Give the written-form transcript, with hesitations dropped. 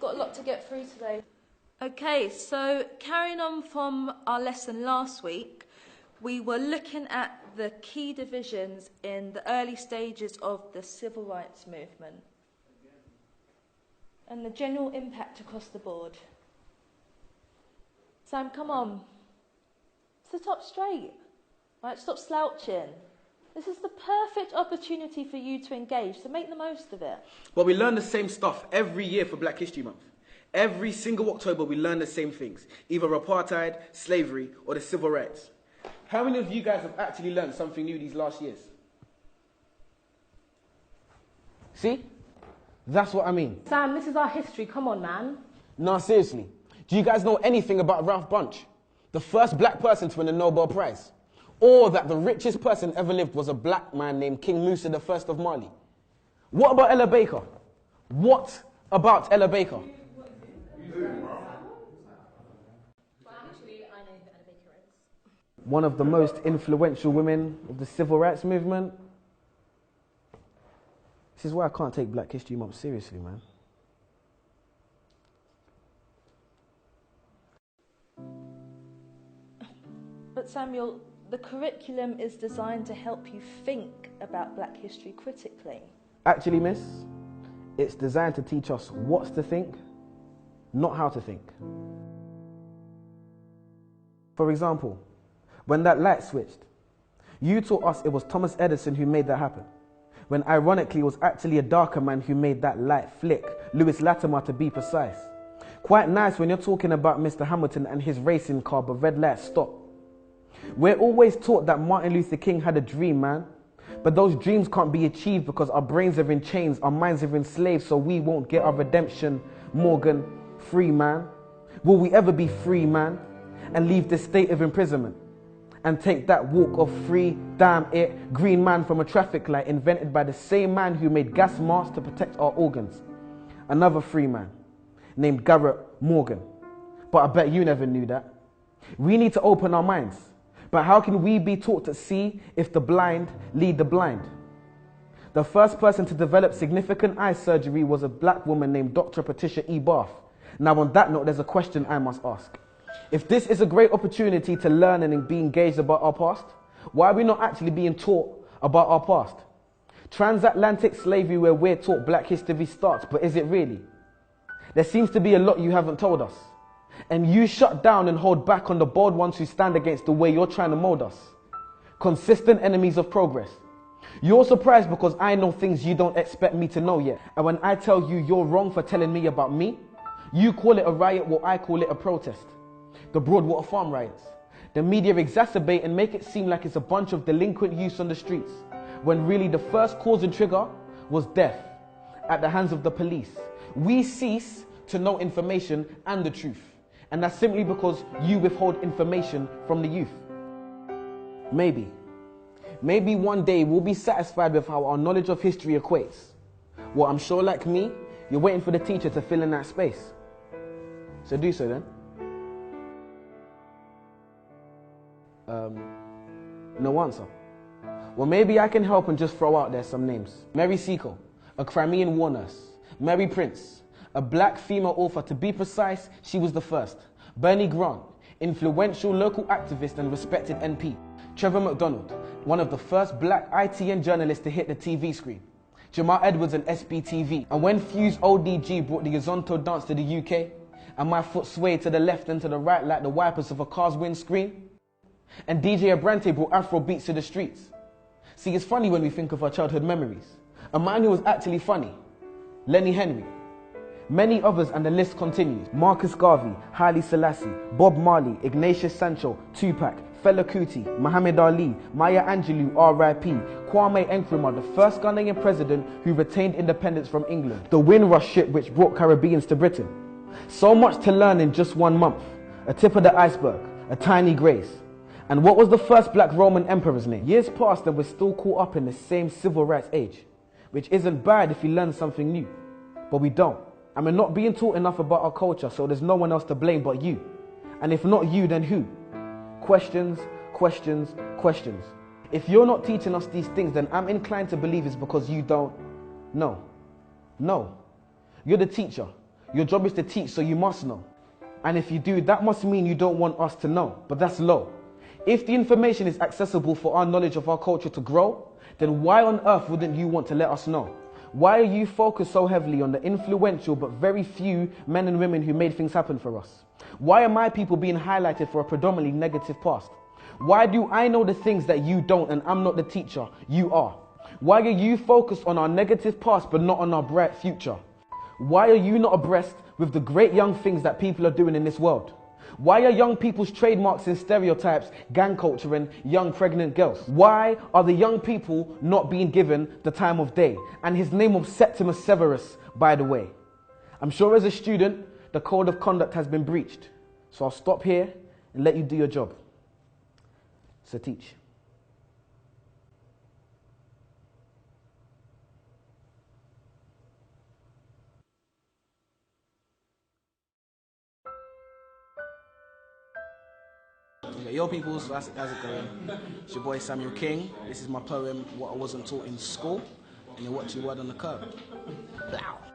got a lot to get through today. Okay, so carrying on from our lesson last week, we were looking at the key divisions in the early stages of the civil rights movement and the general impact across the board. Sam, come on. Sit up straight. Right, stop slouching. This is the perfect opportunity for you to engage, so make the most of it. Well, we learn the same stuff every year for Black History Month. Every single October, we learn the same things, either apartheid, slavery, or the civil rights. How many of you guys have actually learned something new these last years? See? That's what I mean. Sam, this is our history. Come on, man. No, seriously. Do you guys know anything about Ralph Bunche? The first black person to win a Nobel Prize? Or that the richest person ever lived was a black man named King Musa I of Mali? What about Ella Baker? What about Ella Baker? One of the most influential women of the civil rights movement. This is why I can't take Black History Month seriously, man. But Samuel, the curriculum is designed to help you think about Black history critically. Actually, miss, it's designed to teach us what to think, not how to think. For example, when that light switched, you taught us it was Thomas Edison who made that happen, when ironically it was actually a darker man who made that light flick, Lewis Latimer to be precise. Quite nice when you're talking about Mr. Hamilton and his racing car, but red lights stop. We're always taught that Martin Luther King had a dream, man. But those dreams can't be achieved because our brains are in chains, our minds are enslaved, so we won't get our redemption. Morgan, free man. Will we ever be free, man? And leave this state of imprisonment? And take that walk of free, damn it, green man from a traffic light invented by the same man who made gas masks to protect our organs. Another free man named Garrett Morgan. But I bet you never knew that. We need to open our minds. But how can we be taught to see if the blind lead the blind? The first person to develop significant eye surgery was a black woman named Dr. Patricia E. Barth. Now on that note, there's a question I must ask. If this is a great opportunity to learn and be engaged about our past, why are we not actually being taught about our past? Transatlantic slavery, where we're taught Black history starts, but is it really? There seems to be a lot you haven't told us. And you shut down and hold back on the bold ones who stand against the way you're trying to mold us. Consistent enemies of progress. You're surprised because I know things you don't expect me to know yet. And when I tell you you're wrong for telling me about me, you call it a riot while I call it a protest. The Broadwater Farm riots. The media exacerbate and make it seem like it's a bunch of delinquent youths on the streets, when really the first cause and trigger was death at the hands of the police. We cease to know information and the truth. And that's simply because you withhold information from the youth. Maybe one day we'll be satisfied with how our knowledge of history equates. Well, I'm sure like me, you're waiting for the teacher to fill in that space. So do so then. No answer. Well, maybe I can help and just throw out there some names. Mary Seacole, a Crimean war nurse. Mary Prince, a black female author. To be precise, she was the first. Bernie Grant, influential local activist and respected NP. Trevor McDonald, one of the first black ITN journalists to hit the TV screen. Jamal Edwards and SBTV. And when Fuse ODG brought the Azonto dance to the UK, and my foot swayed to the left and to the right like the wipers of a car's windscreen, and DJ Abrante brought Afro beats to the streets. See, it's funny when we think of our childhood memories. A man who was actually funny, Lenny Henry. Many others, and the list continues. Marcus Garvey, Haile Selassie, Bob Marley, Ignatius Sancho, Tupac, Fela Kuti, Muhammad Ali, Maya Angelou, R.I.P., Kwame Nkrumah, the first Ghanaian president who retained independence from England, the Windrush ship which brought Caribbeans to Britain. So much to learn in just 1 month. A tip of the iceberg, a tiny grace. And what was the first black Roman emperor's name? Years passed and we're still caught up in the same civil rights age, which isn't bad if you learn something new, but we don't. And we're not being taught enough about our culture, so there's no one else to blame but you. And if not you, then who? Questions, questions, questions. If you're not teaching us these things, then I'm inclined to believe it's because you don't know. No. You're the teacher. Your job is to teach, so you must know. And if you do, that must mean you don't want us to know, but that's low. If the information is accessible for our knowledge of our culture to grow, then why on earth wouldn't you want to let us know? Why are you focused so heavily on the influential but very few men and women who made things happen for us? Why are my people being highlighted for a predominantly negative past? Why do I know the things that you don't and I'm not the teacher, you are? Why are you focused on our negative past but not on our bright future? Why are you not abreast with the great young things that people are doing in this world? Why are young people's trademarks and stereotypes gang culture and young pregnant girls? Why are the young people not being given the time of day? And his name was Septimus Severus, by the way. I'm sure as a student, the code of conduct has been breached. So I'll stop here and let you do your job. So teach. Yo peoples, how's it going? It's your boy Samuel King. This is my poem, What I Wasn't Taught in School. And you're watching Word on the Curb. Plow.